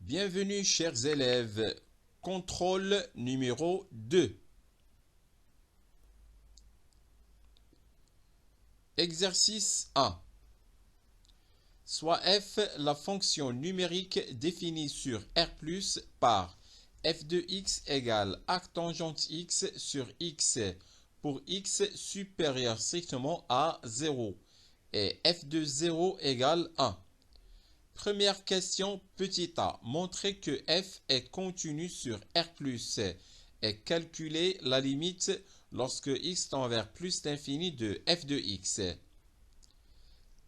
Bienvenue chers élèves, contrôle numéro 2. Exercice 1. Soit f la fonction numérique définie sur R+, par f de x égale arctangente x sur x pour x supérieur strictement à 0 et f de 0 égale 1. Première question, petit a. Montrer que f est continu sur R+, et calculer la limite lorsque x tend vers plus d'infini de f de x.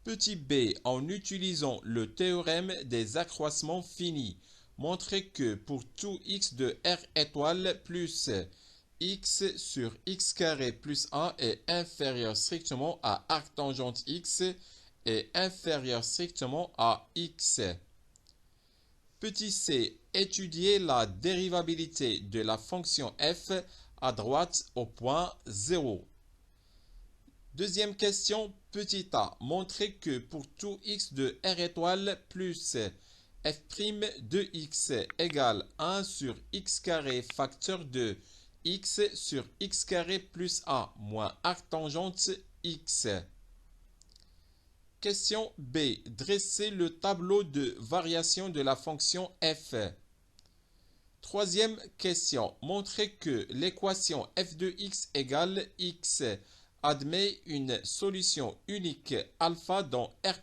Petit b, en utilisant le théorème des accroissements finis, montrer que pour tout x de R étoile plus x sur x carré plus 1 est inférieur strictement à arctangente x est inférieur strictement à x. Petit c, étudier la dérivabilité de la fonction f à droite au point 0. Deuxième question, petit a, montrer que pour tout x de R étoile plus f' de x égale 1 sur x carré facteur de x sur x carré plus 1 moins arctangente x. Question B. Dresser le tableau de variation de la fonction f. Troisième question. Montrer que l'équation f de x égale x admet une solution unique alpha dans R+.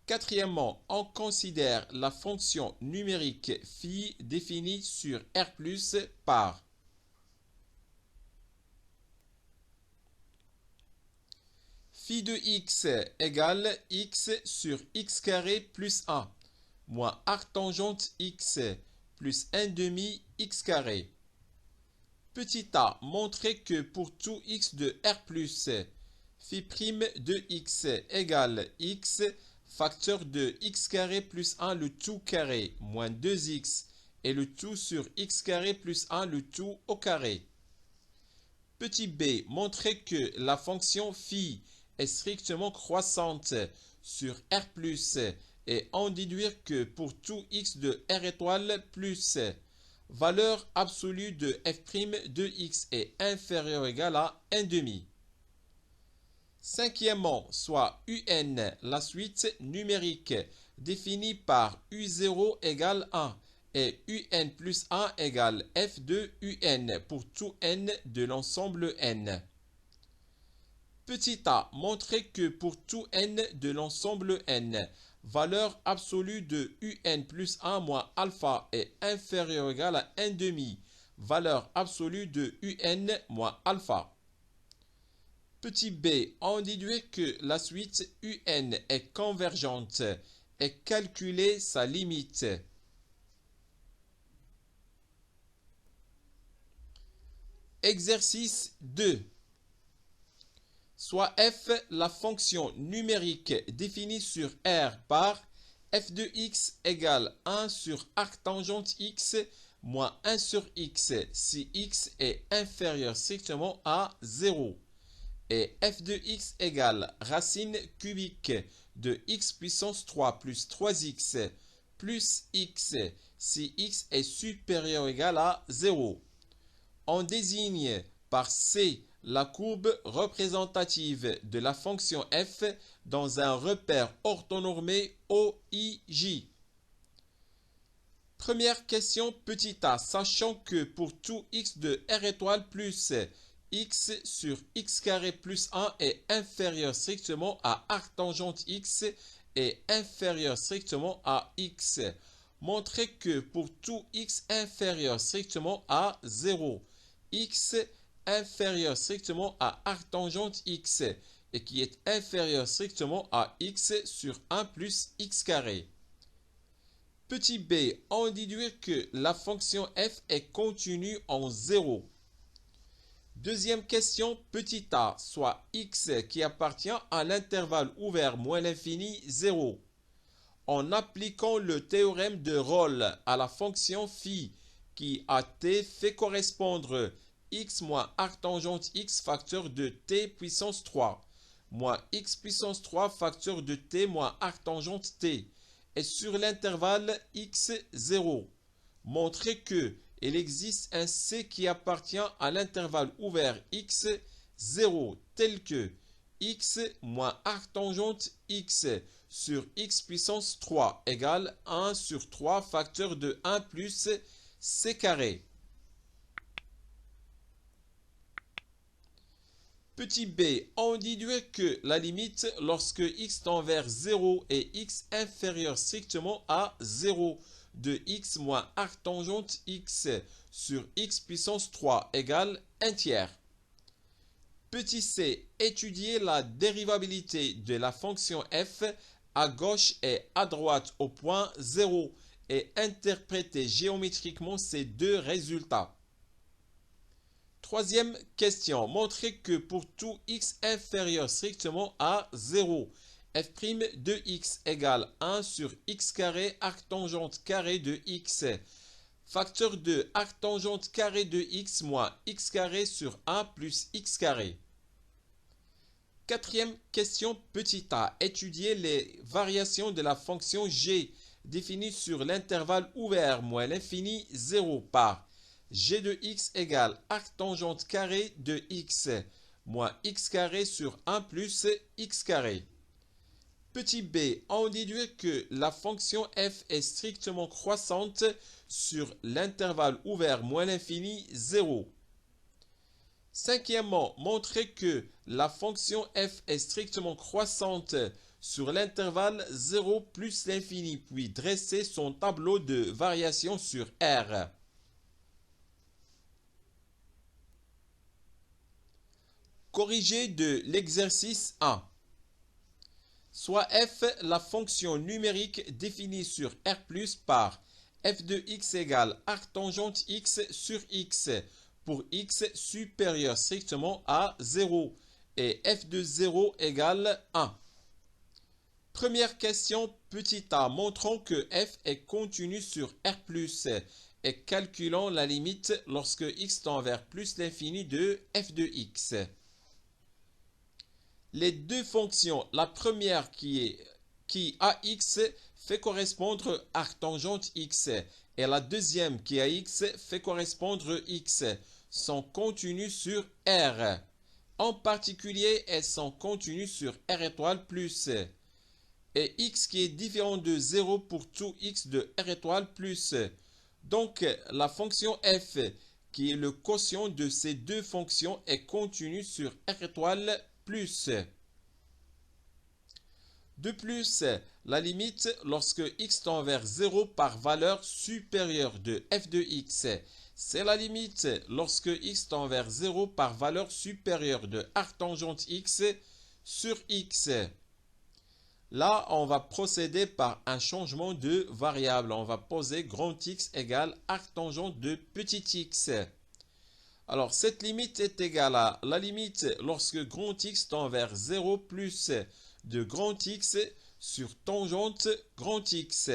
Quatrièmement, on considère la fonction numérique phi définie sur R+, par phi de x égale x sur x carré plus 1 moins arctangente x plus 1 demi x carré. Petit a, montrer que pour tout x de R+, phi' de x égale x facteur de x carré plus 1 le tout carré moins 2x et le tout sur x carré plus 1 le tout au carré. Petit b, montrer que la fonction phi est strictement croissante sur R+, et en déduire que pour tout x de R étoile plus valeur absolue de f' de x est inférieure ou égale à 1 demi. Cinquièmement, soit un, la suite numérique définie par u0 égale 1 et un plus 1 égale f de un pour tout n de l'ensemble n. Petit a, montrer que pour tout n de l'ensemble n, valeur absolue de un plus 1 moins alpha est inférieure ou égale à 1 demi, valeur absolue de un moins alpha. Petit b, on déduit que la suite un est convergente et calculer sa limite. Exercice 2. Soit f la fonction numérique définie sur R par f de x égale 1 sur arctangente x moins 1 sur x si x est inférieur strictement à 0 et f de x égale racine cubique de x puissance 3 plus 3x plus x si x est supérieur ou égal à 0. On désigne par C la courbe représentative de la fonction f dans un repère orthonormé OIJ. Première question petit a, sachant que pour tout x de R étoile plus x sur x carré plus 1 est inférieur strictement à arctangente x et inférieur strictement à x. Montrez que pour tout x inférieur strictement à 0, x inférieur strictement à arctangente x et qui est inférieur strictement à x sur 1 plus x carré. Petit b, on déduit que la fonction f est continue en 0. Deuxième question, petit a, soit x qui appartient à l'intervalle ouvert moins l'infini 0. En appliquant le théorème de Rolle à la fonction phi qui à t fait correspondre x moins arctangente x facteur de t puissance 3 moins x puissance 3 facteur de t moins arctangente t est sur l'intervalle x0. Montrez que il existe un c qui appartient à l'intervalle ouvert x0 tel que x moins arc tangente x sur x puissance 3 égale 1 sur 3 facteur de 1 plus c carré. Petit b, on déduit que la limite lorsque x tend vers 0 et x inférieur strictement à 0 de x moins arc tangente x sur x puissance 3 égale 1 tiers. Petit c, étudier la dérivabilité de la fonction f à gauche et à droite au point 0 et interpréter géométriquement ces deux résultats. Troisième question, montrer que pour tout x inférieur strictement à 0, f' de x égale 1 sur x carré arc tangente carré de x, facteur de arc tangente carré de x moins x carré sur 1 plus x carré. Quatrième question, petit a, étudier les variations de la fonction g définie sur l'intervalle ouvert moins l'infini 0 par g de x égale arc tangente carré de x moins x carré sur 1 plus x carré. Petit b, on déduit que la fonction f est strictement croissante sur l'intervalle ouvert moins l'infini 0. Cinquièmement, montrer que la fonction f est strictement croissante sur l'intervalle 0 plus l'infini, puis dresser son tableau de variation sur R. Corrigé de l'exercice 1. Soit f la fonction numérique définie sur R plus par f de x égale arc tangente x sur x pour x supérieur strictement à 0 et f de 0 égale 1. Première question, petit a, montrons que f est continu sur R plus et calculons la limite lorsque x tend vers plus l'infini de f de x. Les deux fonctions, la première qui ax fait correspondre arc tangente x et la deuxième qui ax fait correspondre x, sont continues sur R. En particulier, elles sont continues sur R étoile plus et x qui est différent de 0 pour tout x de R étoile plus. Donc, la fonction f qui est le quotient de ces deux fonctions est continue sur R étoile plus. De plus, la limite lorsque x tend vers 0 par valeur supérieure de f de x, c'est la limite lorsque x tend vers 0 par valeur supérieure de arc tangente x sur x. Là, on va procéder par un changement de variable. On va poser grand X égale arc tangente de petit x. Alors, cette limite est égale à la limite lorsque grand X tend vers 0 plus de grand X sur tangente grand X.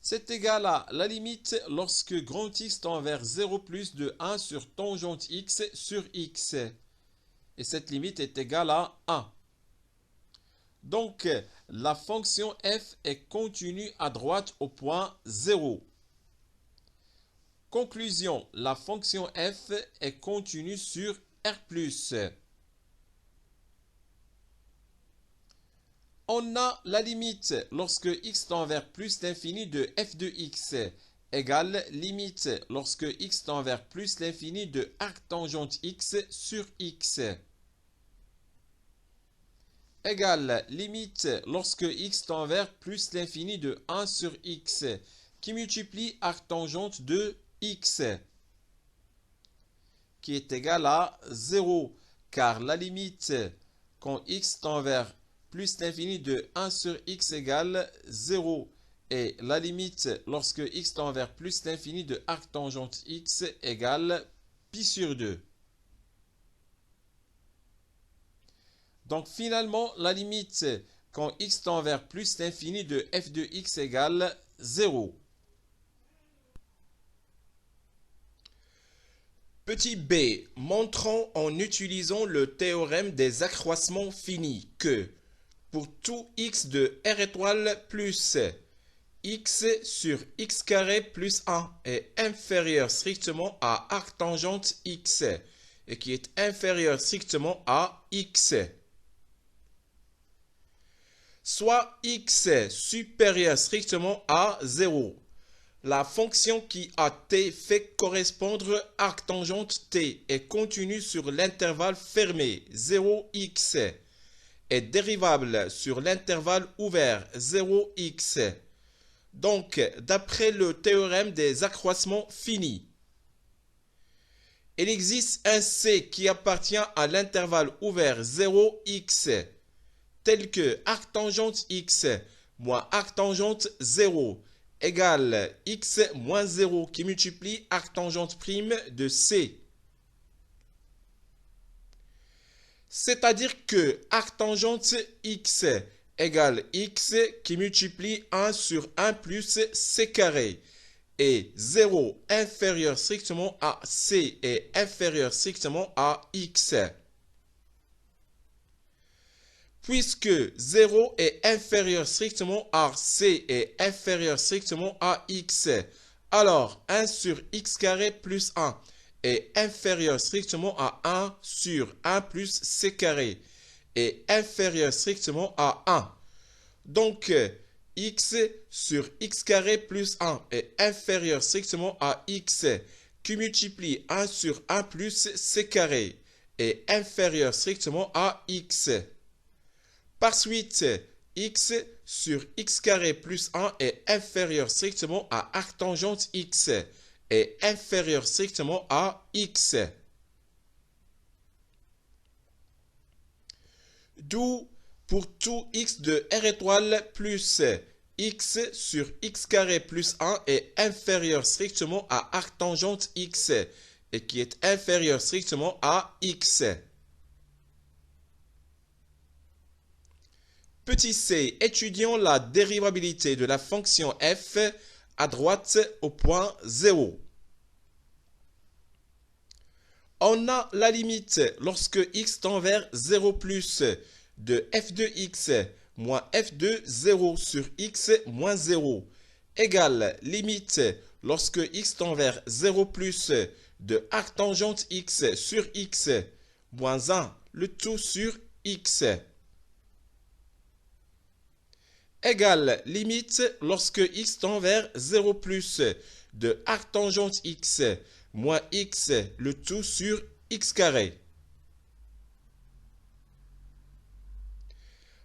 C'est égal à la limite lorsque grand X tend vers 0 plus de 1 sur tangente X sur X. Et cette limite est égale à 1. Donc, la fonction f est continue à droite au point 0. Conclusion, la fonction f est continue sur R+. On a la limite lorsque x tend vers plus l'infini de f de x égale limite lorsque x tend vers plus l'infini de arc tangente x sur x égale limite lorsque x tend vers plus l'infini de 1 sur x qui multiplie arc tangente de x qui est égal à 0 car la limite quand x tend vers plus l'infini de 1 sur x égale 0 et la limite lorsque x tend vers plus l'infini de arc tangente x égale pi sur 2. Donc finalement, la limite quand x tend vers plus l'infini de f de x égale 0. Petit b, montrons en utilisant le théorème des accroissements finis que pour tout x de R étoile plus x sur x carré plus 1 est inférieur strictement à arctangente x et qui est inférieur strictement à x. Soit x supérieur strictement à 0. La fonction qui a t fait correspondre arctangente t est continue sur l'intervalle fermé 0x est dérivable sur l'intervalle ouvert 0x. Donc, d'après le théorème des accroissements finis, il existe un c qui appartient à l'intervalle ouvert 0x, tel que arctangente x moins arctangente 0 égale x moins 0 qui multiplie arctangente prime de c. C'est-à-dire que arctangente x égale x qui multiplie 1 sur 1 plus c carré et 0 inférieur strictement à c et inférieur strictement à x. Puisque 0 est inférieur strictement à c et inférieur strictement à x, alors 1 sur x carré plus 1 est inférieur strictement à 1 sur 1 plus c carré est inférieur strictement à 1. Donc, x sur x carré plus 1 est inférieur strictement à x qui multiplie 1 sur 1 plus c carré est inférieur strictement à x. Par suite, x sur x carré plus 1 est inférieur strictement à arctangente x est inférieur strictement à x. D'où pour tout x de R étoile plus x sur x carré plus 1 est inférieur strictement à arctangente x et qui est inférieur strictement à x. Petit c, étudions la dérivabilité de la fonction f à droite au point 0. On a la limite lorsque x tend vers 0 plus de f de x moins f de 0 sur x moins 0 égale limite lorsque x tend vers 0 plus de arctangente x sur x moins 1 le tout sur x égale limite lorsque x tend vers 0 plus de arctangente x moins x le tout sur x carré.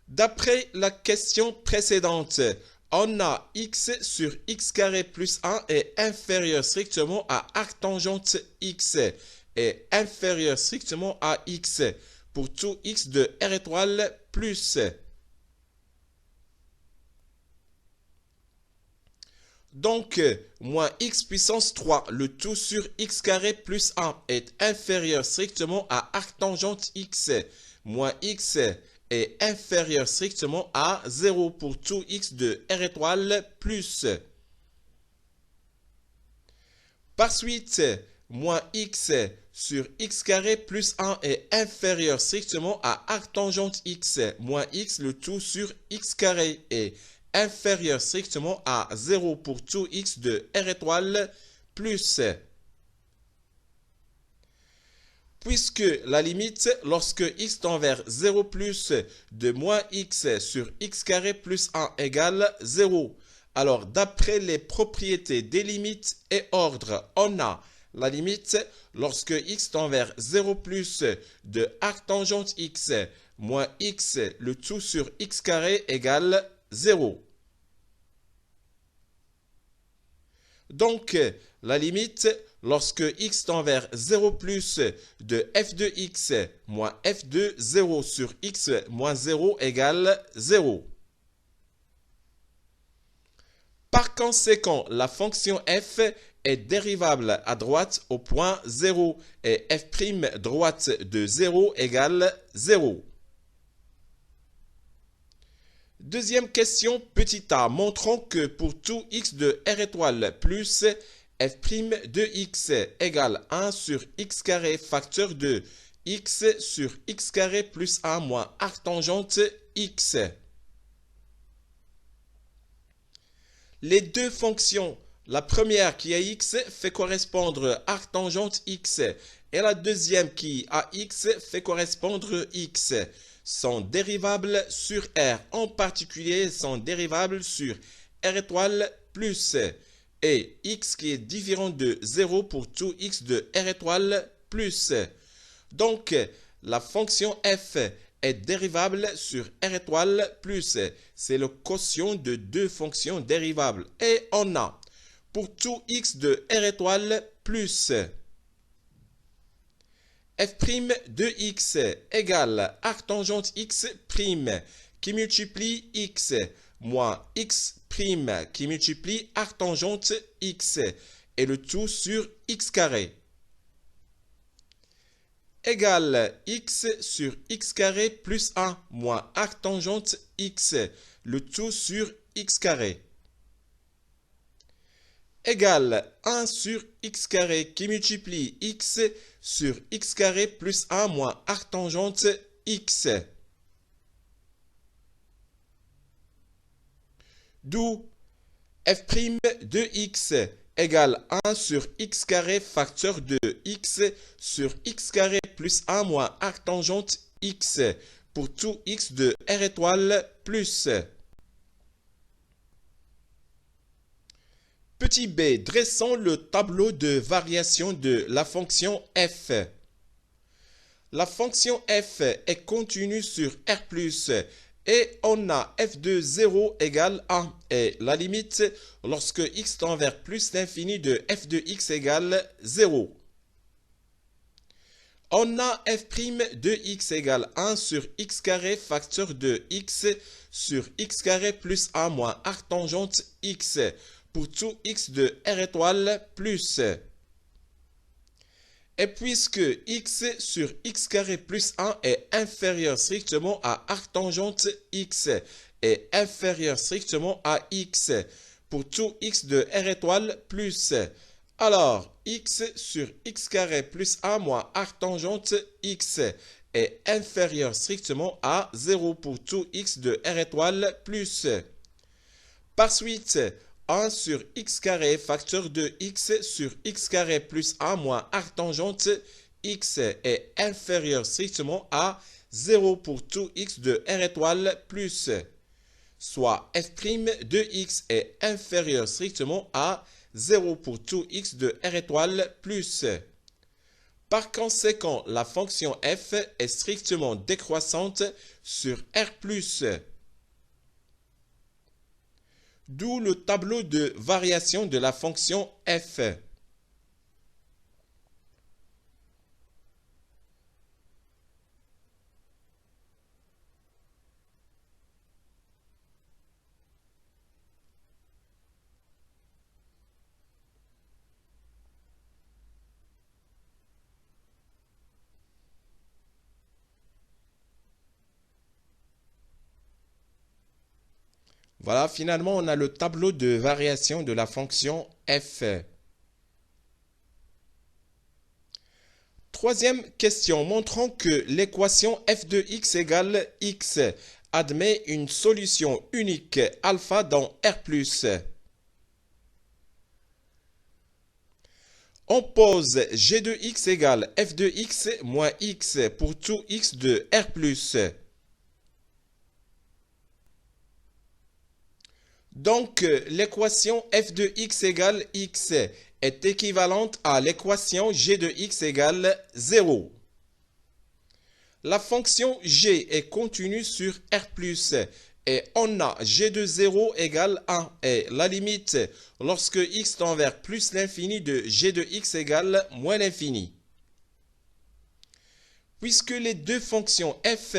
D'après la question précédente, on a x sur x carré plus 1 est inférieur strictement à arctangente x et inférieur strictement à x pour tout x de R étoile plus. Donc, moins x puissance 3, le tout sur x carré plus 1 est inférieur strictement à arctangente x, moins x est inférieur strictement à 0 pour tout x de R étoile plus. Par suite, moins x sur x carré plus 1 est inférieur strictement à arctangente x, moins x le tout sur x carré est inférieur strictement à 0 pour tout x de R étoile plus. Puisque la limite lorsque x tend vers 0 plus de moins x sur x carré plus 1 égale 0. Alors d'après les propriétés des limites et ordres, on a la limite lorsque x tend vers 0 plus de arctangente x moins x le tout sur x carré égale 0. Donc, la limite, lorsque x tend vers 0 plus de f de x moins f de 0 sur x moins 0 égale 0. Par conséquent, la fonction f est dérivable à droite au point 0 et f' droite de 0 égale 0. Deuxième question, petit a, montrons que pour tout x de R étoile plus f' de x égale 1 sur x carré facteur de x sur x carré plus 1 moins arctangente x. les deux fonctions, la première qui a x fait correspondre arctangente x et la deuxième qui a x fait correspondre x, sont dérivables sur R. En particulier, sont dérivables sur R étoile plus et x qui est différent de 0 pour tout x de R étoile plus. Donc, la fonction f est dérivable sur R étoile plus. C'est le quotient de deux fonctions dérivables. Et on a, pour tout x de R étoile plus, f' de x égale arctangente x' qui multiplie x moins x' qui multiplie arctangente x et le tout sur x carré égale x sur x carré plus 1 moins arctangente x, le tout sur x carré égale 1 sur x carré qui multiplie x sur x carré plus 1 moins arctangente x. D'où f' de x égale 1 sur x carré facteur de x sur x carré plus 1 moins arctangente x pour tout x de R étoile plus. Petit b, dressons le tableau de variation de la fonction f. La fonction f est continue sur R plus et on a f de 0 égale 1 et la limite lorsque x tend vers plus l'infini de f de x égale 0. On a f' de x égale 1 sur x carré facteur de x sur x carré plus 1 moins arctangente x pour tout x de R étoile plus. Et puisque x sur x carré plus 1 est inférieur strictement à arctangente x et inférieur strictement à x pour tout x de R étoile plus, alors x sur x carré plus 1 moins arctangente x est inférieur strictement à 0 pour tout x de R étoile plus. Par suite, 1 sur x carré facteur de x sur x carré plus 1 moins arctangente x est inférieur strictement à 0 pour tout x de R étoile plus, soit f' de x est inférieur strictement à 0 pour tout x de R étoile plus. Par conséquent, la fonction f est strictement décroissante sur R plus. D'où le tableau de variation de la fonction f. Voilà, finalement, on a le tableau de variation de la fonction f. Troisième question, montrons que l'équation f de x égale x admet une solution unique alpha dans R+. On pose g de x égale f de x moins x pour tout x de R+. Donc, l'équation f de x égale x est équivalente à l'équation g de x égale 0. La fonction g est continue sur R+, et on a g de 0 égale 1, et la limite lorsque x tend vers plus l'infini de g de x égale moins l'infini. Puisque les deux fonctions f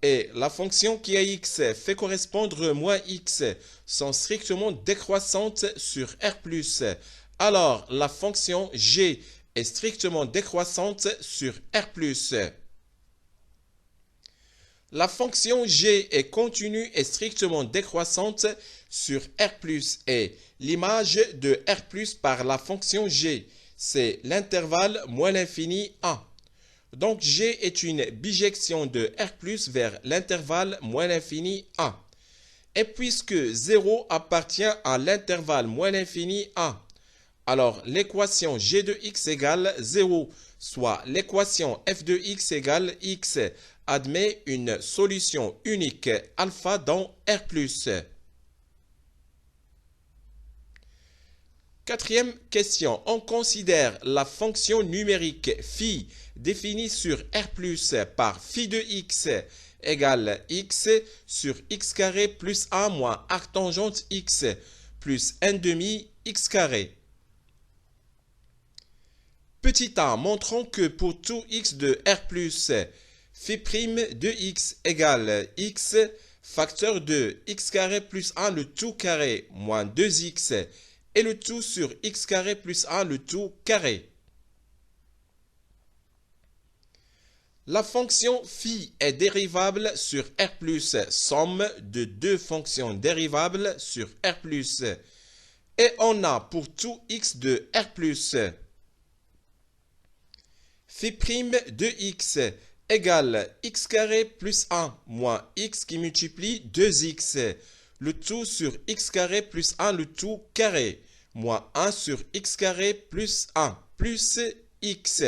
et la fonction qui a x fait correspondre moins x sont strictement décroissantes sur R+, alors la fonction g est strictement décroissante sur R+. La fonction g est continue et strictement décroissante sur R+, et l'image de R+, par la fonction g, c'est l'intervalle moins l'infini 1. Donc, g est une bijection de R+ vers l'intervalle moins l'infini 1. Et puisque 0 appartient à l'intervalle moins l'infini 1, alors l'équation g de x égale 0, soit l'équation f de x égale x, admet une solution unique alpha dans R+. Quatrième question, on considère la fonction numérique phi définie sur R+ par phi de x égale x sur x carré plus 1 moins arctangente x plus 1 demi x carré. Petit a, montrons que pour tout x de R+, phi' de x égale x facteur de x carré plus 1 le tout carré moins 2x et le tout sur x carré plus 1 le tout carré. La fonction phi est dérivable sur R+, somme de deux fonctions dérivables sur R+. Et on a pour tout x de R+, phi' de x égale x carré plus 1 moins x qui multiplie 2x, le tout sur x carré plus 1 le tout carré, moins 1 sur x carré plus 1 plus x,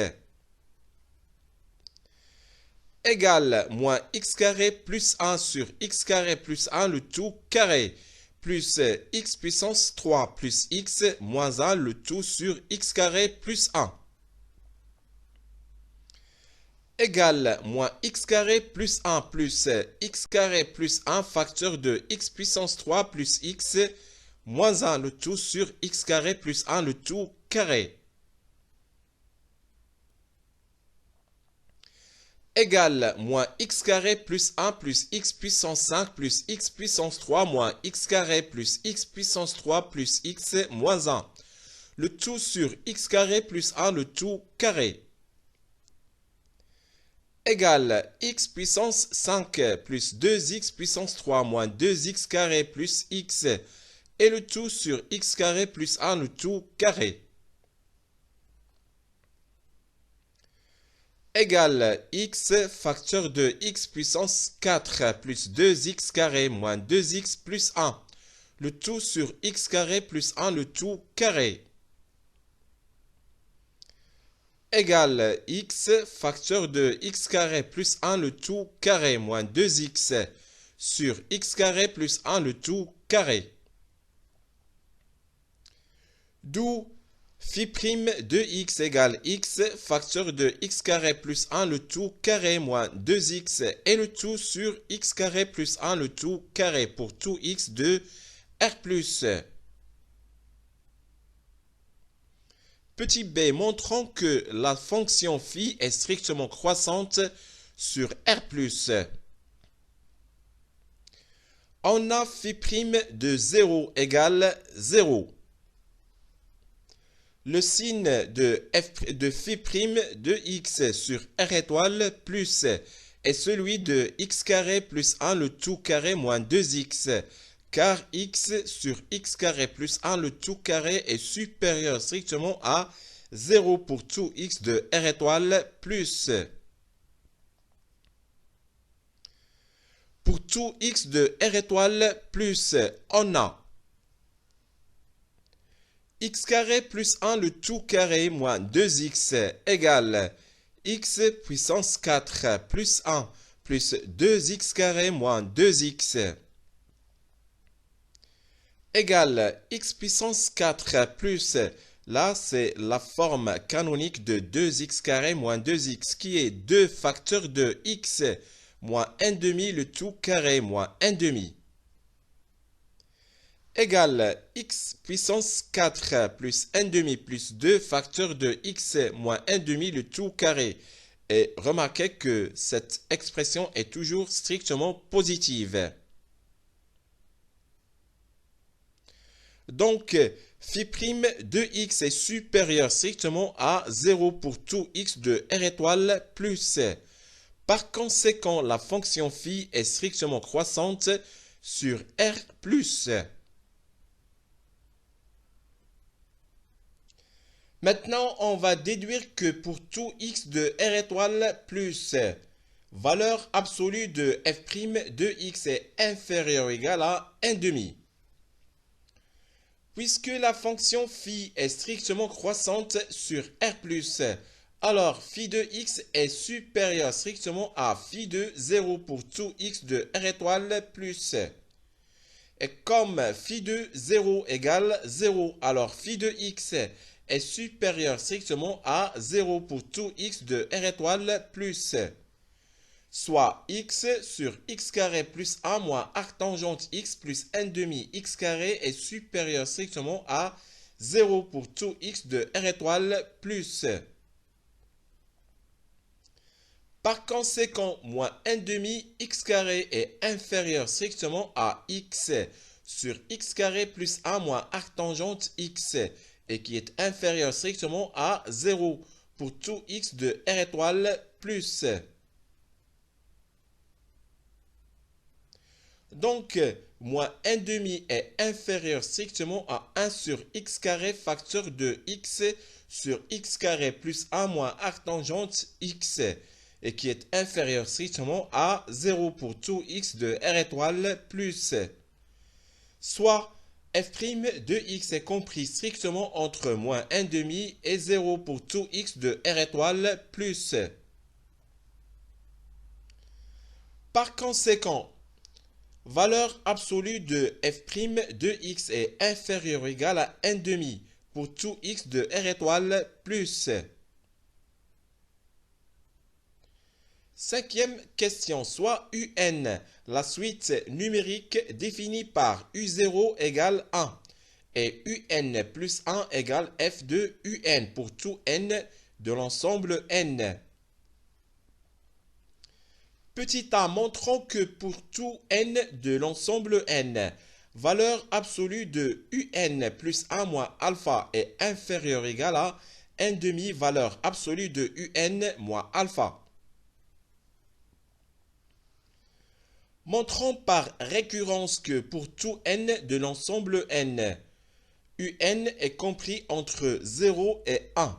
égale moins x carré plus 1 sur x carré plus 1 le tout carré, plus x puissance 3 plus x moins 1 le tout sur x carré plus 1. Égale moins x carré plus 1 plus x carré plus 1 facteur de x puissance 3 plus x moins 1 le tout sur x carré plus 1 le tout carré. Égale moins x carré plus 1 plus x puissance 5 plus x puissance 3 moins x carré plus x puissance 3 plus x moins 1. Le tout sur x carré plus 1 le tout carré. Égale x puissance 5 plus 2x puissance 3 moins 2x carré plus x et le tout sur x carré plus 1 le tout carré. Égale x facteur de x puissance 4 plus 2x carré moins 2x plus 1, le tout sur x carré plus 1 le tout carré. Égale x facteur de x carré plus 1 le tout carré moins 2x sur x carré plus 1 le tout carré. D'où phi' de x égale x facteur de x carré plus 1 le tout carré moins 2x et le tout sur x carré plus 1 le tout carré pour tout x de R+. Petit b, montrons que la fonction phi est strictement croissante sur R+. On a phi' de 0 égale 0. Le signe de phi' de x sur R étoile plus est celui de x carré plus 1 le tout carré moins 2x, car x sur x carré plus 1 le tout carré est supérieur strictement à 0 pour tout x de R étoile plus. Pour tout x de R étoile plus, on a x carré plus 1 le tout carré moins 2x égale x puissance 4 plus 1 plus 2x carré moins 2x égale x puissance 4 plus, là c'est la forme canonique de 2x carré moins 2x qui est 2 facteurs de x moins 1 demi le tout carré moins 1 demi égale x puissance 4 plus 1 demi plus 2 facteurs de x moins 1 demi le tout carré. Et remarquez que cette expression est toujours strictement positive. Donc, phi' de x est supérieur strictement à 0 pour tout x de R étoile plus. Par conséquent, la fonction phi est strictement croissante sur R plus. Maintenant, on va déduire que pour tout x de R étoile plus, valeur absolue de f' de x est inférieure ou égale à 1 demi. Puisque la fonction phi est strictement croissante sur R+, alors phi de x est supérieur strictement à phi de 0 pour tout x de R étoile plus. Et comme phi de 0 égale 0, alors phi de x est supérieur strictement à 0 pour tout x de R étoile plus. Soit x sur x carré plus 1 moins arc tangente x plus 1 demi x carré est supérieur strictement à 0 pour tout x de R étoile plus. Par conséquent, moins 1 demi x carré est inférieur strictement à x sur x carré plus 1 moins arc tangente x et qui est inférieur strictement à 0 pour tout x de R étoile plus. Donc, moins 1 demi est inférieur strictement à 1 sur x carré facteur de x sur x carré plus 1 moins arc tangente x et qui est inférieur strictement à 0 pour tout x de R étoile plus. Soit f' de x est compris strictement entre moins 1 demi et 0 pour tout x de R étoile plus. Par conséquent, valeur absolue de f' de x est inférieure ou égale à 1 demi pour tout x de R étoile plus. Cinquième question, soit UN, la suite numérique définie par U0 égale 1 et UN plus 1 égale f de UN pour tout n de l'ensemble n. Petit a montrant que pour tout n de l'ensemble n, valeur absolue de un plus 1 moins alpha est inférieure ou égale à 1 demi valeur absolue de un moins alpha. Montrons par récurrence que pour tout n de l'ensemble n, un est compris entre 0 et 1.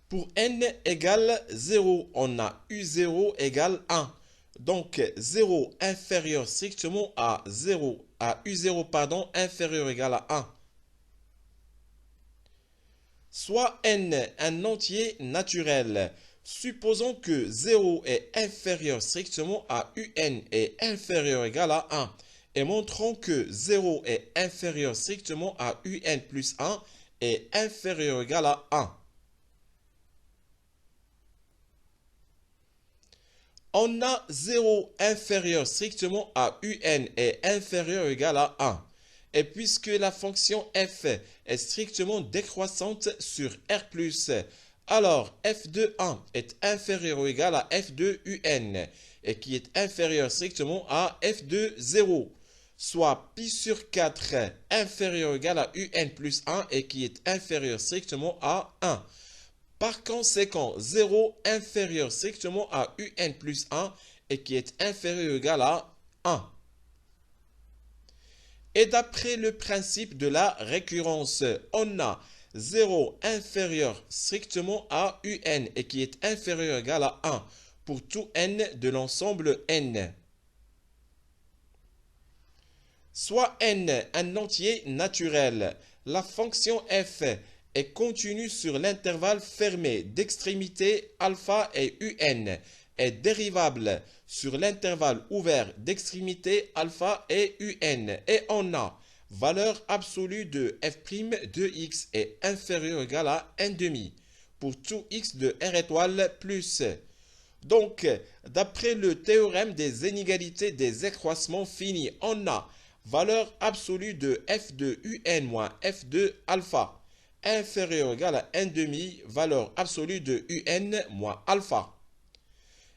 Pour n égale 0, on a U0 égale 1. Donc 0 inférieur strictement à 0, à U0 pardon, inférieur ou égal à 1. Soit n un entier naturel. Supposons que 0 est inférieur strictement à un et inférieur ou égal à 1. Et montrons que 0 est inférieur strictement à un plus 1 et inférieur ou égal à 1. On a 0 inférieur strictement à un et inférieur ou égal à 1. Et puisque la fonction f est strictement décroissante sur R+, alors f de 1 est inférieur ou égal à f de un et qui est inférieur strictement à f de 0, soit pi sur 4 inférieur ou égal à un plus 1 et qui est inférieur strictement à 1. Par conséquent, 0 inférieur strictement à un plus 1 et qui est inférieur ou égal à 1. Et d'après le principe de la récurrence, on a 0 inférieur strictement à un et qui est inférieur ou égal à 1 pour tout n de l'ensemble n. Soit n un entier naturel, la fonction f est continue sur l'intervalle fermé d'extrémité alpha et un est dérivable sur l'intervalle ouvert d'extrémité alpha et un et on a valeur absolue de f' de x est inférieure ou égale à 1 demi pour tout x de R étoile plus. Donc, d'après le théorème des inégalités des excroissements finis, on a valeur absolue de f de un moins f de alpha inférieur ou égal à 1 demi valeur absolue de un moins alpha.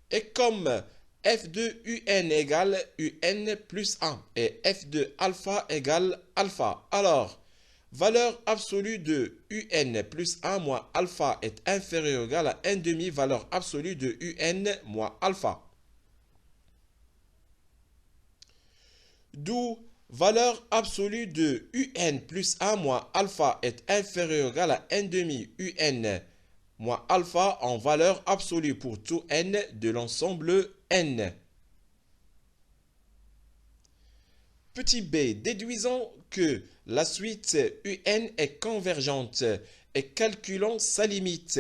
Et comme f de un égale un plus 1 et f de alpha égale alpha, alors valeur absolue de un plus 1 moins alpha est inférieure ou égale à 1 demi valeur absolue de un moins alpha. D'où valeur absolue de un plus 1 moins alpha est inférieure ou égale à 1 demi un moins alpha en valeur absolue pour tout n de l'ensemble n. Petit b, déduisons que la suite un est convergente et calculons sa limite.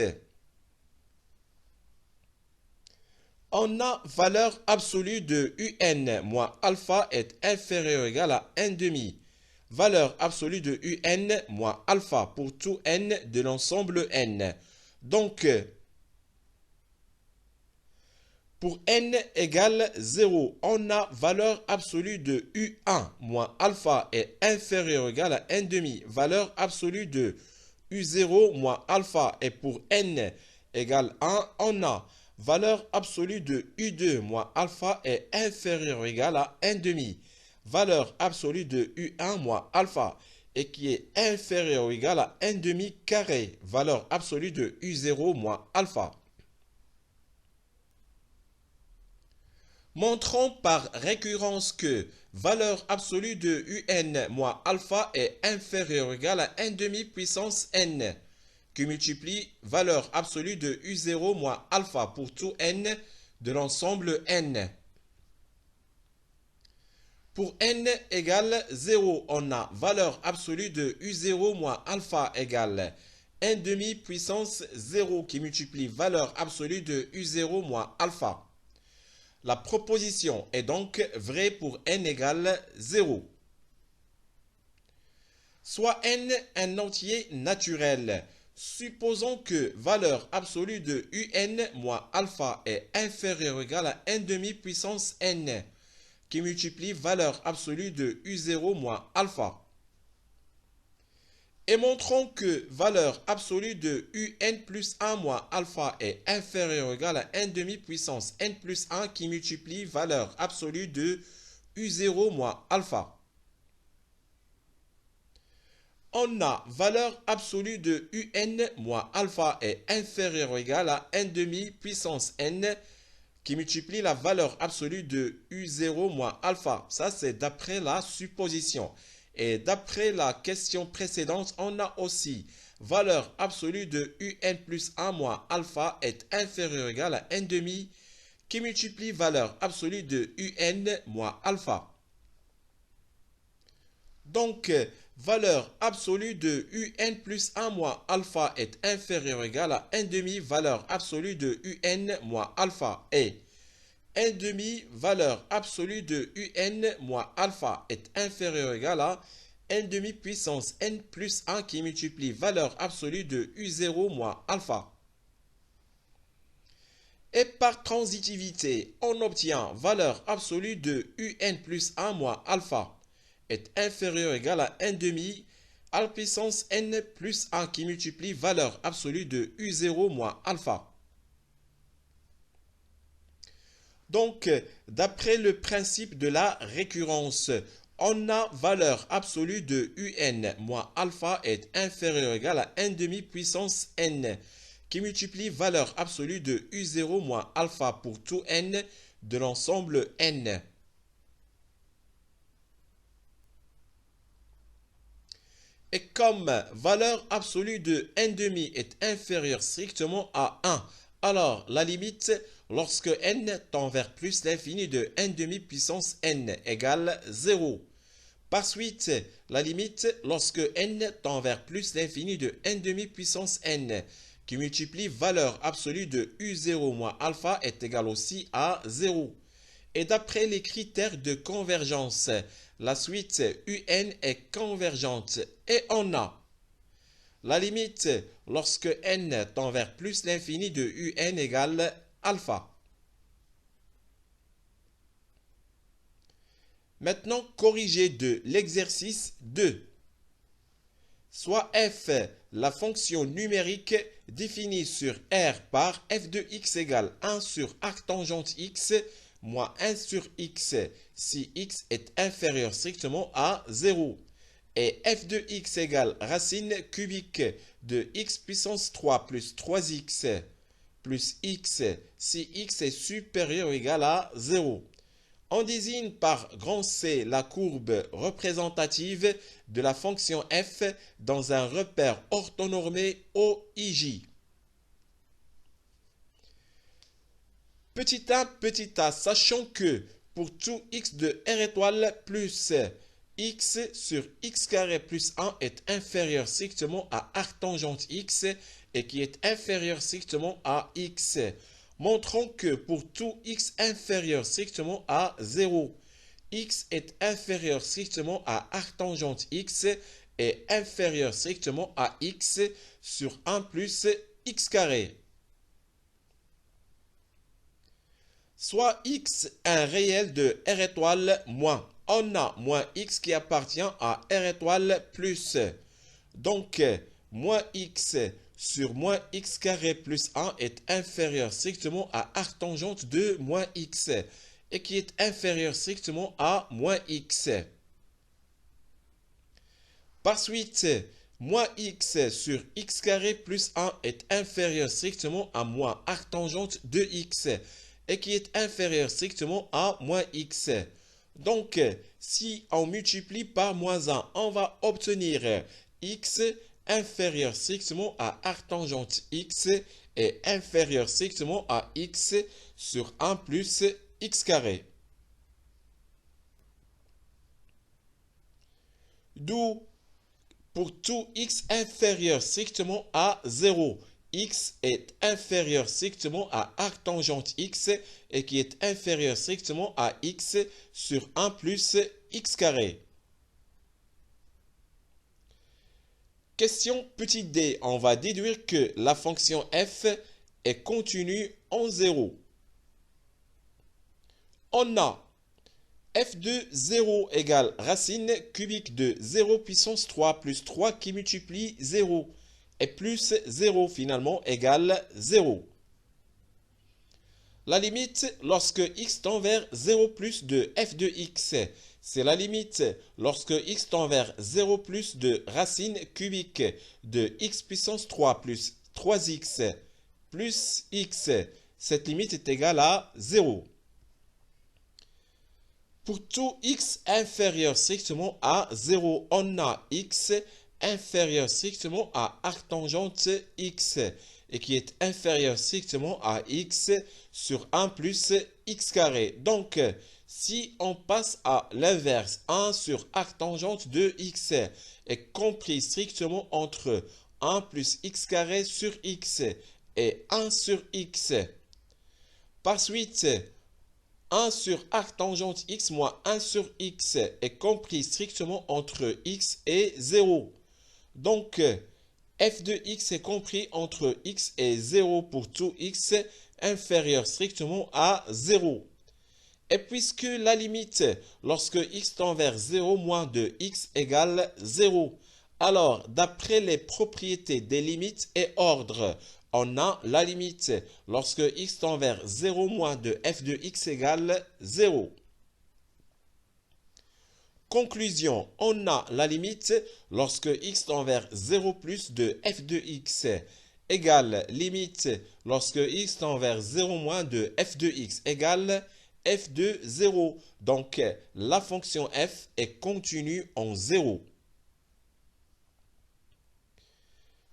On a valeur absolue de un moins alpha est inférieur ou égal à 1 demi. Valeur absolue de un moins alpha pour tout n de l'ensemble n. Donc, pour n égale 0, on a valeur absolue de u1 moins alpha est inférieur ou égal à 1 demi. Valeur absolue de u0 moins alpha et pour n égale 1, on a valeur absolue de u2 moins alpha est inférieur ou égal à 1 demi. Valeur absolue de u1 moins alpha et qui est inférieur ou égal à 1 demi carré. Valeur absolue de u0 moins alpha. Montrons par récurrence que valeur absolue de un moins alpha est inférieure ou égale à 1 demi puissance n, qui multiplie valeur absolue de u0 moins alpha pour tout n de l'ensemble n. Pour n égale 0, on a valeur absolue de u0 moins alpha égale 1 demi puissance 0 qui multiplie valeur absolue de u0 moins alpha. La proposition est donc vraie pour n égale 0. Soit n un entier naturel. Supposons que valeur absolue de un moins alpha est inférieure ou égale à 1 demi puissance n, qui multiplie valeur absolue de u0 moins alpha. Et montrons que valeur absolue de un plus 1 moins alpha est inférieure ou égale à 1 demi puissance n plus 1 qui multiplie valeur absolue de u0 moins alpha. On a valeur absolue de un moins alpha est inférieure ou égale à 1 demi puissance n qui multiplie la valeur absolue de u0 moins alpha. Ça, c'est d'après la supposition. Et d'après la question précédente, on a aussi valeur absolue de un plus 1 moins alpha est inférieur ou égal à 1 demi qui multiplie valeur absolue de un moins alpha. Donc, valeur absolue de un plus 1 moins alpha est inférieur ou égal à 1 demi valeur absolue de un moins alpha et 1 demi valeur absolue de un moins alpha est inférieur ou égal à 1 demi puissance n plus 1 qui multiplie valeur absolue de u0 moins alpha. Et par transitivité, on obtient valeur absolue de un plus 1 moins alpha est inférieur ou égal à 1 demi à la puissance n plus 1 qui multiplie valeur absolue de u0 moins alpha. Donc, d'après le principe de la récurrence, on a valeur absolue de un moins alpha est inférieur ou égal à 1 demi puissance n, qui multiplie valeur absolue de u0 moins alpha pour tout n de l'ensemble n. Et comme valeur absolue de 1 demi est inférieure strictement à 1, alors la limite lorsque n tend vers plus l'infini de 1 demi puissance n égale 0. Par suite, la limite lorsque n tend vers plus l'infini de 1 demi puissance n qui multiplie valeur absolue de u0 moins alpha est égale aussi à 0. Et d'après les critères de convergence, la suite un est convergente et on a la limite lorsque n tend vers plus l'infini de un égale alpha. Maintenant, corrigé de l'exercice 2. Soit f, la fonction numérique définie sur R par f de x égale 1 sur arctangente x moins 1 sur x si x est inférieur strictement à 0. Et f de x égale racine cubique de x puissance 3 plus 3x plus x si x est supérieur ou égal à 0. On désigne par grand C la courbe représentative de la fonction f dans un repère orthonormé OIJ. Petit a, sachant que pour tout x de R étoile plus x sur x carré plus 1 est inférieur strictement à arc tangente x et qui est inférieur strictement à x. Montrons que pour tout x inférieur strictement à 0, x est inférieur strictement à arc tangente x et inférieur strictement à x sur 1 plus x carré. Soit x un réel de R étoile moins. On a moins x qui appartient à R étoile plus. Donc, moins x sur moins x carré plus 1 est inférieur strictement à arc tangente de moins x et qui est inférieur strictement à moins x. Par suite, moins x sur x carré plus 1 est inférieur strictement à moins arc tangente de x et qui est inférieur strictement à moins x. Donc, si on multiplie par moins 1, on va obtenir x inférieur strictement à arc tangente x et inférieur strictement à x sur 1 plus x carré. D'où, pour tout x inférieur strictement à 0, x est inférieur strictement à arc tangente x et qui est inférieur strictement à x sur 1 plus x carré. Question petit d, on va déduire que la fonction f est continue en 0. On a f de 0 égale racine cubique de 0 puissance 3 plus 3 qui multiplie 0 et plus 0 finalement égale 0. La limite lorsque x tend vers 0 plus de f de x, c'est la limite lorsque x tend vers 0 plus de racine cubique de x puissance 3 plus 3x plus x. Cette limite est égale à 0. Pour tout x inférieur strictement à 0, on a x inférieur strictement à arc tangente x et qui est inférieur strictement à x sur 1 plus x carré. Donc, si on passe à l'inverse, 1 sur arc tangente de x est compris strictement entre 1 plus x carré sur x et 1 sur x. Par suite, 1 sur arc tangente x moins 1 sur x est compris strictement entre x et 0. Donc, f de x est compris entre x et 0 pour tout x inférieur strictement à 0. Et puisque la limite lorsque x tend vers 0 moins de x égale 0, alors d'après les propriétés des limites et ordres, on a la limite lorsque x tend vers 0 moins de f de x égale 0. Conclusion, on a la limite lorsque x tend vers 0 plus de f de x égale limite lorsque x tend vers 0 moins de f de x égale f de 0. Donc, la fonction f est continue en 0.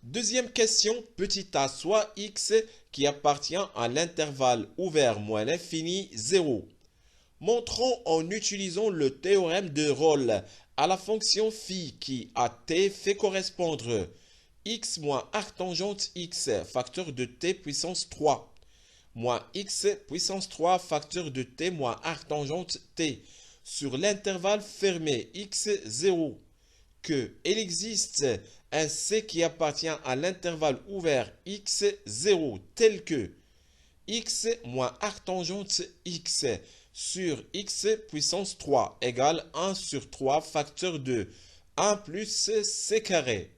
Deuxième question, petit a, soit x qui appartient à l'intervalle ouvert moins l'infini 0. Montrons en utilisant le théorème de Rolle à la fonction phi qui à t fait correspondre x moins arc tangente x facteur de t puissance 3 moins x puissance 3 facteur de t moins arc tangente t sur l'intervalle fermé x0 que il existe un c qui appartient à l'intervalle ouvert x0 tel que x moins arc tangente x sur x puissance 3 égale 1 sur 3 facteur de 1 plus c carré.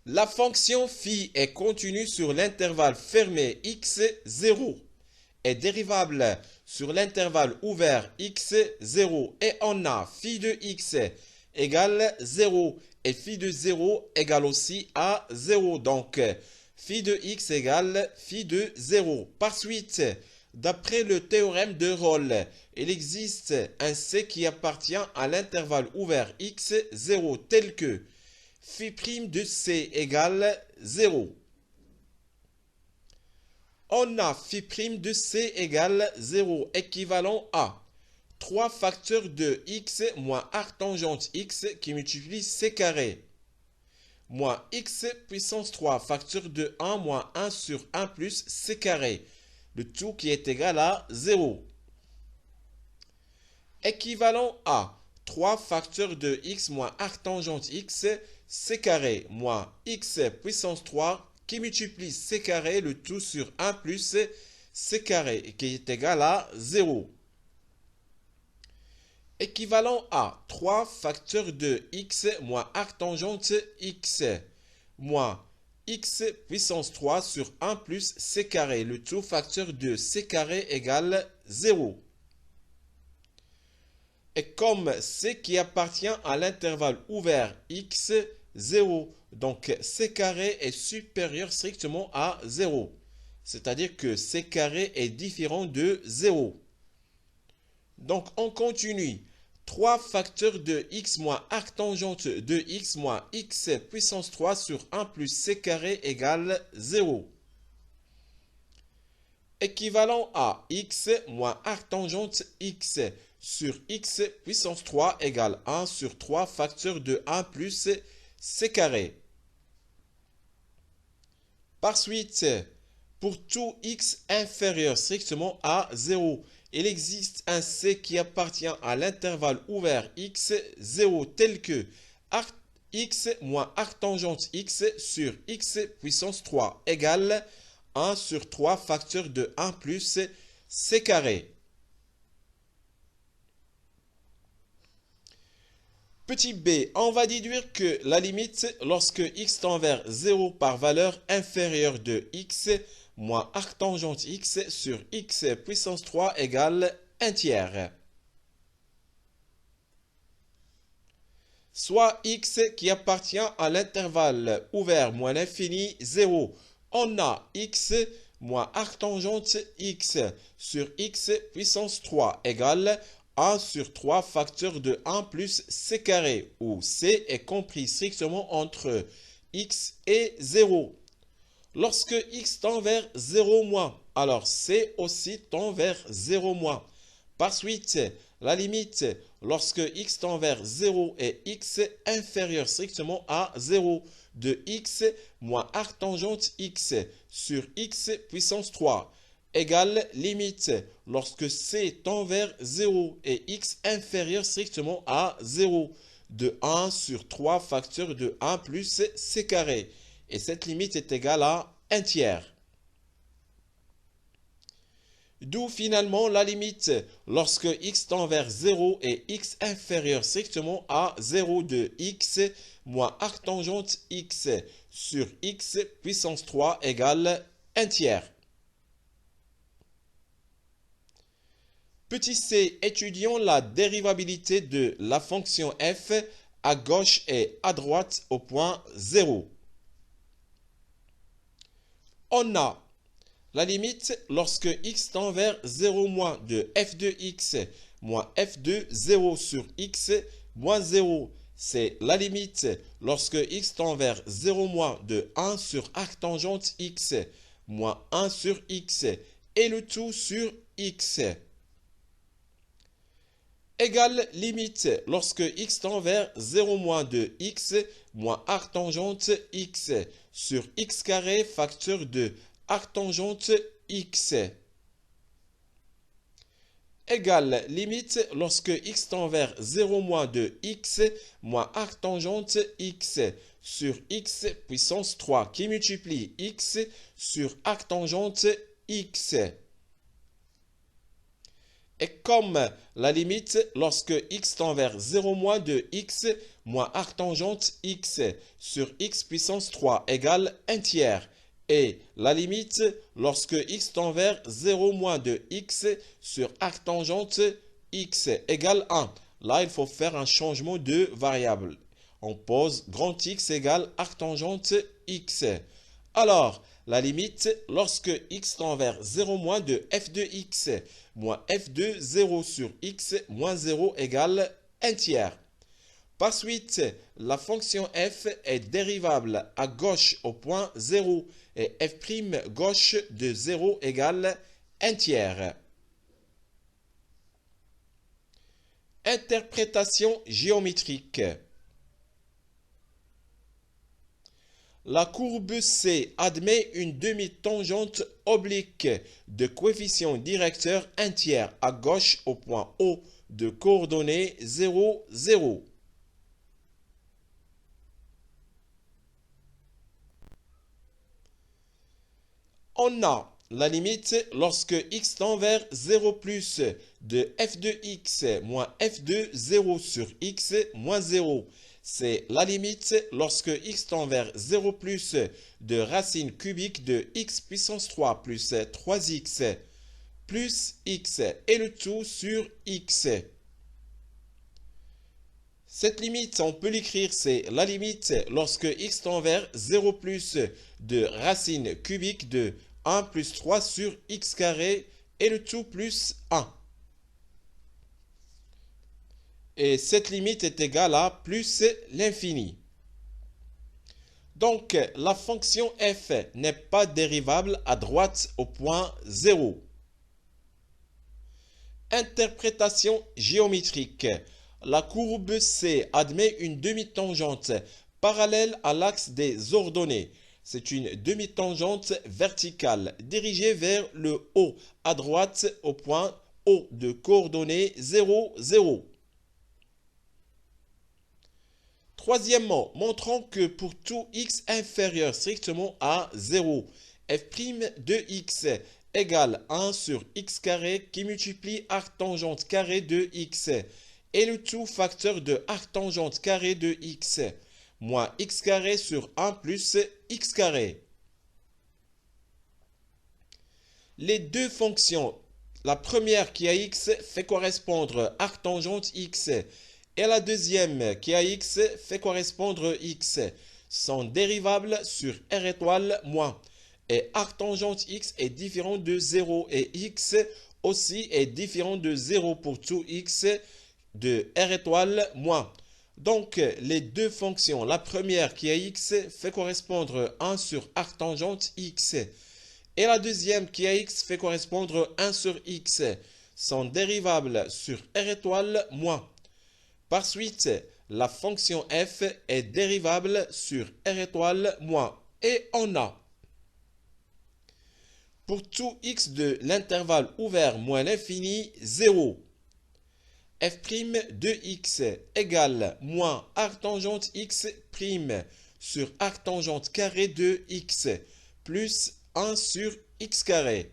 La fonction phi est continue sur l'intervalle fermé x0 est dérivable sur l'intervalle ouvert x0 et on a phi de x égale 0 et phi de 0 égale aussi à 0. Donc, phi de x égale phi de 0. Par suite, d'après le théorème de Rolle, il existe un c qui appartient à l'intervalle ouvert x0 tel que phi' de c égale 0. On a phi' de c égale 0, équivalent à 3 facteurs de x moins arc tangente x qui multiplie c carré, moins x puissance 3 facteur de 1 moins 1 sur 1 plus c carré, le tout qui est égal à 0. Équivalent à 3 facteurs de x moins arc tangente x, c carré, moins x puissance 3 qui multiplie c carré, le tout sur 1 plus c carré, qui est égal à 0. Équivalent à 3 facteurs de x moins arc tangente x, moins x puissance 3 sur 1 plus c carré, le tout facteur de c carré égale 0. Et comme c qui appartient à l'intervalle ouvert x, 0, donc c carré est supérieur strictement à 0. C'est-à-dire que c carré est différent de 0. Donc on continue. 3 facteurs de x moins arc tangente de x moins x puissance 3 sur 1 plus c carré égale 0. Équivalent à x moins arc tangente x sur x puissance 3 égale 1 sur 3 facteurs de 1 plus c carré. Par suite, pour tout x inférieur strictement à 0, il existe un c qui appartient à l'intervalle ouvert x, 0 tel que x moins arc tangente x sur x puissance 3 égale 1 sur 3 facteurs de 1 plus c carré. Petit b, on va déduire que la limite lorsque x tend vers 0 par valeur inférieure de x moins arc tangente x sur x puissance 3 égale 1 tiers. Soit x qui appartient à l'intervalle ouvert moins l'infini 0. On a x moins arc tangente x sur x puissance 3 égale 1 sur 3 facteurs de 1 plus c carré, où c est compris strictement entre x et 0. Lorsque x tend vers 0 moins, alors c aussi tend vers 0 moins. Par suite, la limite lorsque x tend vers 0 et x inférieur strictement à 0 de x moins arc tangente x sur x puissance 3 égale limite lorsque c tend vers 0 et x inférieur strictement à 0 de 1 sur 3 facteurs de 1 plus c carré. Et cette limite est égale à 1 tiers. D'où finalement la limite lorsque x tend vers 0 et x inférieur strictement à 0 de x moins arc tangente x sur x puissance 3 égale 1 tiers. Petit c, étudions la dérivabilité de la fonction f à gauche et à droite au point 0. On a la limite lorsque x tend vers 0 moins de f de x moins f de 0 sur x moins 0. C'est la limite lorsque x tend vers 0 moins de 1 sur arc tangente x moins 1 sur x et le tout sur x. Égale limite lorsque x tend vers 0 moins de x moins arc tangente x sur x carré facteur de arc tangente x. Égale limite lorsque x tend vers 0 moins de x moins arc tangente x sur x puissance 3 qui multiplie x sur arc tangente x. Et comme la limite lorsque x tend vers 0 moins de x moins arc tangente x sur x puissance 3 égale 1 tiers. Et la limite lorsque x tend vers 0 moins de x sur arc tangente x égale 1. Là, il faut faire un changement de variable. On pose grand X égale arc tangente x. Alors, la limite lorsque x tend vers 0 moins de f de x moins f de 0 sur x moins 0 égale 1 tiers. Par suite, la fonction f est dérivable à gauche au point 0 et f' gauche de 0 égale 1 tiers. Interprétation géométrique. La courbe C admet une demi-tangente oblique de coefficient directeur 1 tiers à gauche au point O de coordonnées 0, 0. On a la limite lorsque x tend vers 0 plus de f de x moins f de 0 sur x moins 0. C'est la limite lorsque x tend vers 0 plus de racine cubique de x puissance 3 plus 3x plus x et le tout sur x. Cette limite, on peut l'écrire, c'est la limite lorsque x tend vers 0 plus de racine cubique de 1 plus 3 sur x carré et le tout plus 1. Et cette limite est égale à plus l'infini. Donc, la fonction f n'est pas dérivable à droite au point 0. Interprétation géométrique. La courbe C admet une demi-tangente parallèle à l'axe des ordonnées. C'est une demi-tangente verticale dirigée vers le haut à droite au point O de coordonnées 0, 0. Troisièmement, montrons que pour tout x inférieur strictement à 0, f' de x égale 1 sur x carré qui multiplie arctangente carré de x et le tout facteur de arctangente carré de x moins x carré sur 1 plus x carré. Les deux fonctions, la première qui a x fait correspondre arctangente x et la deuxième qui a x fait correspondre x, sont dérivables sur r étoile moins. Et arctangente x est différent de 0 et x aussi est différent de 0 pour tout x de r étoile moins. Donc, les deux fonctions, la première qui a x fait correspondre 1 sur arctangente x et la deuxième qui a x fait correspondre 1 sur x, sont dérivables sur r étoile moins. Par suite, la fonction f est dérivable sur r étoile moins. Et on a, pour tout x de l'intervalle ouvert moins l'infini, 0. f' de x égale moins arctangente x' sur arctangente carré de x plus 1 sur x carré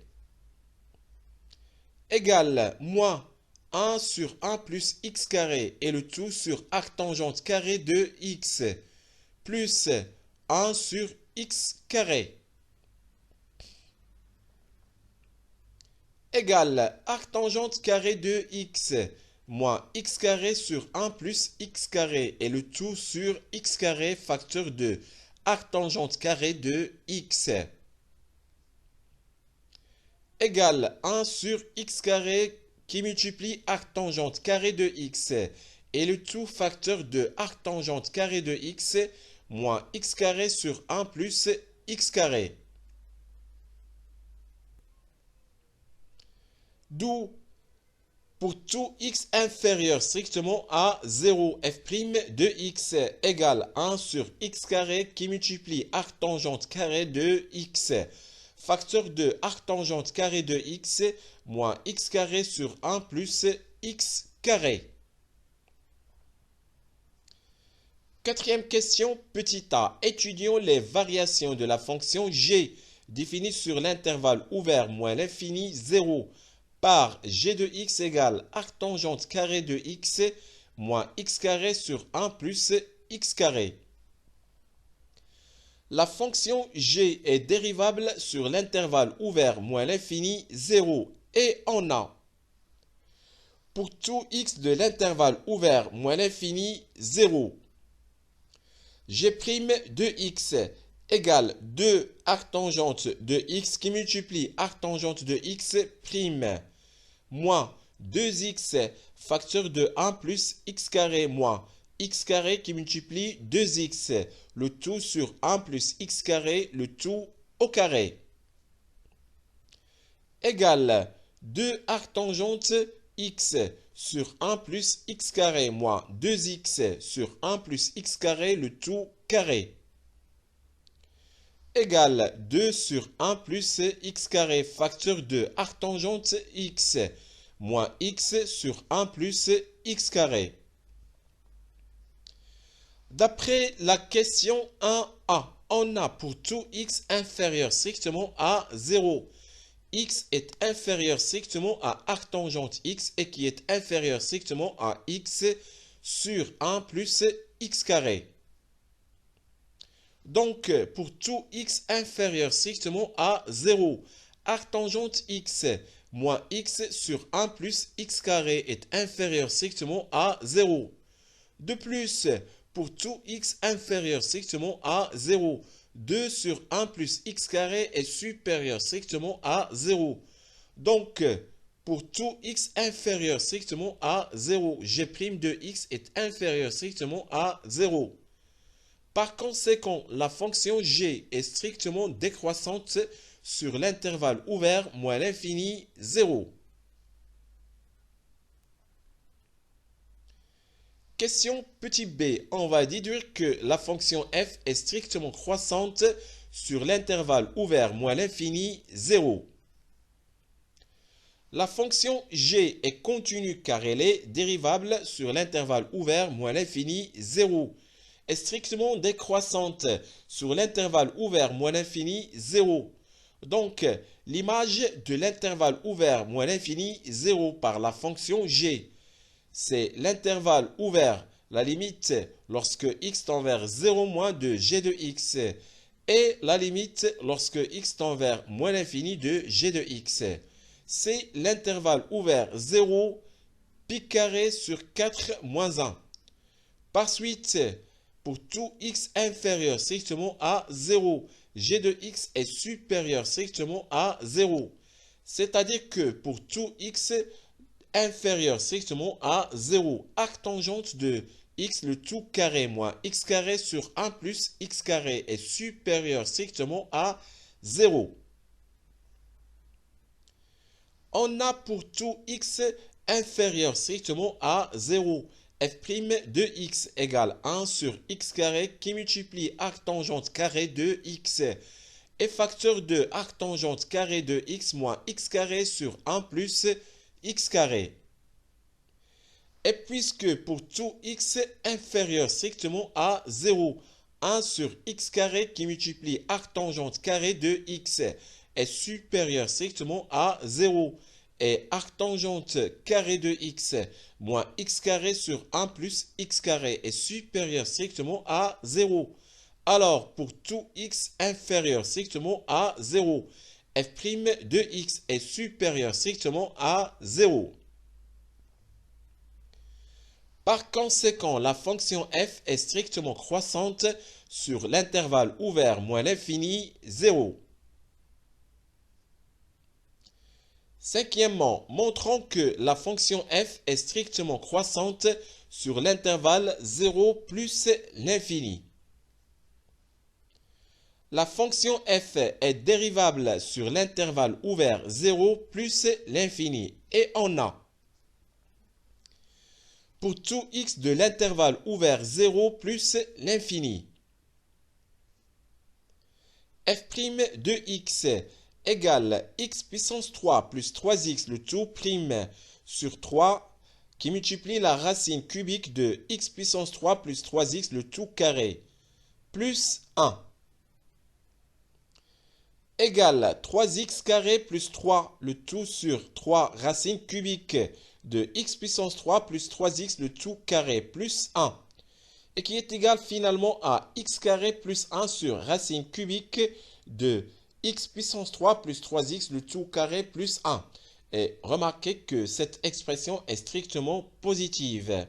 égale moins 1 sur 1 plus x carré et le tout sur arctangente carré de x plus 1 sur x carré égale arctangente carré de x moins x carré sur 1 plus x carré et le tout sur x carré facteur de arctangente carré de x égale 1 sur x carré qui multiplie arctangente carré de x et le tout facteur de arctangente carré de x moins x carré sur 1 plus x carré. D'où pour tout x inférieur strictement à 0, f' de x égale 1 sur x carré qui multiplie arctangente carré de x, facteur de arctangente carré de x moins x carré sur 1 plus x carré. Quatrième question, petit a. Étudions les variations de la fonction g définie sur l'intervalle ouvert moins l'infini 0 par g de x égale arctangente carré de x moins x carré sur 1 plus x carré. La fonction g est dérivable sur l'intervalle ouvert moins l'infini 0 et on a pour tout x de l'intervalle ouvert moins l'infini 0, g' de x égale 2 arctangente de x qui multiplie arctangente de x' moins 2x facteur de 1 plus x carré moins x carré qui multiplie 2x, le tout sur 1 plus x carré, le tout au carré, égale 2 arctangente x sur 1 plus x carré moins 2x sur 1 plus x carré, le tout carré, égale 2 sur 1 plus x carré facteur de arctangente x moins x sur 1 plus x carré. D'après la question 1a, on a pour tout x inférieur strictement à 0. X est inférieur strictement à arctangente x et qui est inférieur strictement à x sur 1 plus x carré. Donc, pour tout x inférieur strictement à 0, arctangente x moins x sur 1 plus x carré est inférieur strictement à 0. De plus, pour tout x inférieur strictement à 0, 2 sur 1 plus x carré est supérieur strictement à 0. Donc, pour tout x inférieur strictement à 0, g' de x est inférieur strictement à 0. Par conséquent, la fonction g est strictement décroissante sur l'intervalle ouvert moins l'infini 0. Question petit b, on va déduire que la fonction f est strictement croissante sur l'intervalle ouvert moins l'infini 0. La fonction g est continue car elle est dérivable sur l'intervalle ouvert moins l'infini 0. Est strictement décroissante sur l'intervalle ouvert moins l'infini 0. Donc, l'image de l'intervalle ouvert moins l'infini 0 par la fonction g, c'est l'intervalle ouvert, la limite lorsque x tend vers 0 moins de g de x et la limite lorsque x tend vers moins l'infini de g de x. C'est l'intervalle ouvert 0 pi carré sur 4 moins 1. Par suite, pour tout x inférieur strictement à 0, g de x est supérieur strictement à 0. C'est-à-dire que pour tout x inférieur strictement à 0, arctangente de x le tout carré moins x carré sur 1 plus x carré est supérieur strictement à 0. On a pour tout x inférieur strictement à 0, f' de x égale 1 sur x carré qui multiplie arctangente carré de x et facteur de arctangente carré de x moins x carré sur 1 plus x carré. Et puisque pour tout x inférieur strictement à 0, 1 sur x carré qui multiplie arctangente carré de x est supérieur strictement à 0 et arctangente carré de x moins x carré sur 1 plus x carré est supérieur strictement à 0. Alors, pour tout x inférieur strictement à 0, f' de x est supérieur strictement à 0. Par conséquent, la fonction f est strictement croissante sur l'intervalle ouvert moins l'infini 0. Cinquièmement, montrons que la fonction f est strictement croissante sur l'intervalle 0 plus l'infini. La fonction f est dérivable sur l'intervalle ouvert 0 plus l'infini et on a pour tout x de l'intervalle ouvert 0 plus l'infini, f' de x égale x puissance 3 plus 3x le tout prime sur 3 qui multiplie la racine cubique de x puissance 3 plus 3x le tout carré plus 1 égale 3x carré plus 3 le tout sur 3 racine cubique de x puissance 3 plus 3x le tout carré plus 1 et qui est égal finalement à x carré plus 1 sur racine cubique de x puissance 3 plus 3x le tout carré plus 1. Et remarquez que cette expression est strictement positive.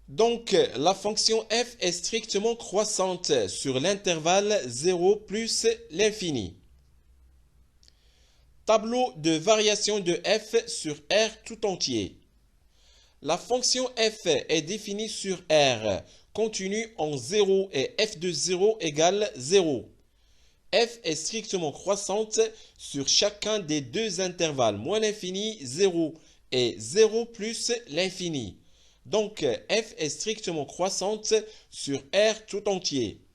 Donc, la fonction f est strictement croissante sur l'intervalle 0 plus l'infini. Tableau de variation de f sur R tout entier. La fonction f est définie sur R continue en 0 et f de 0 égale 0. F est strictement croissante sur chacun des deux intervalles, moins l'infini, 0 et 0 plus l'infini. Donc, f est strictement croissante sur R tout entier.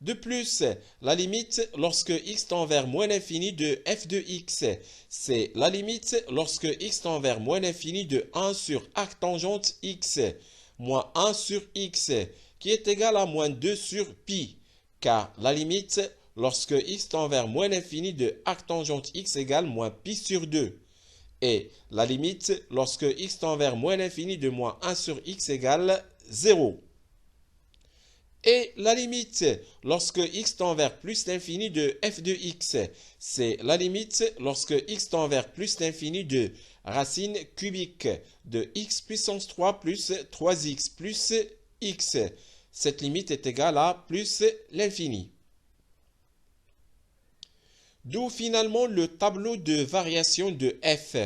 De plus, la limite lorsque x tend vers moins l'infini de f de x, c'est la limite lorsque x tend vers moins l'infini de 1 sur arc tangente x, moins 1 sur x, qui est égal à moins 2 sur pi, car la limite lorsque x tend vers moins l'infini de arc tangente x égale moins pi sur 2. Et la limite lorsque x tend vers moins l'infini de moins 1 sur x égale 0. Et la limite lorsque x tend vers plus l'infini de f de x, c'est la limite lorsque x tend vers plus l'infini de racine cubique de x puissance 3 plus 3x plus x. Cette limite est égale à plus l'infini. D'où finalement le tableau de variation de f.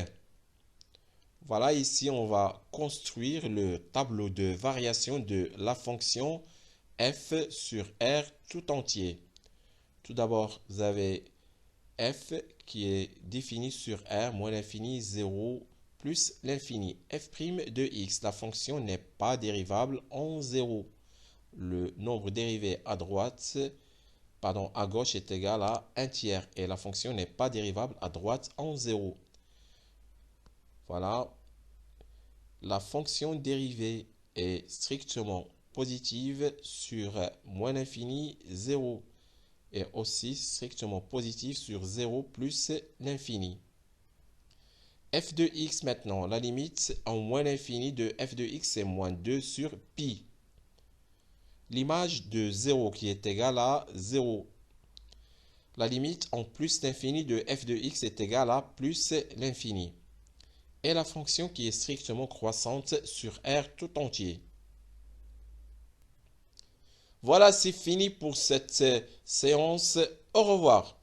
Voilà, ici on va construire le tableau de variation de la fonction f sur R tout entier. Tout d'abord, vous avez f qui est défini sur R moins l'infini 0 plus l'infini. f' de x, la fonction n'est pas dérivable en 0. Le nombre dérivé à gauche est égal à 1 tiers et la fonction n'est pas dérivable à droite en 0. Voilà, la fonction dérivée est strictement positive sur moins l'infini 0 et aussi strictement positive sur 0 plus l'infini. f de x maintenant, la limite en moins l'infini de f de x est moins 2 sur pi. L'image de 0 qui est égale à 0. La limite en plus l'infini de f de x est égale à plus l'infini. Et la fonction qui est strictement croissante sur R tout entier. Voilà, c'est fini pour cette séance. Au revoir.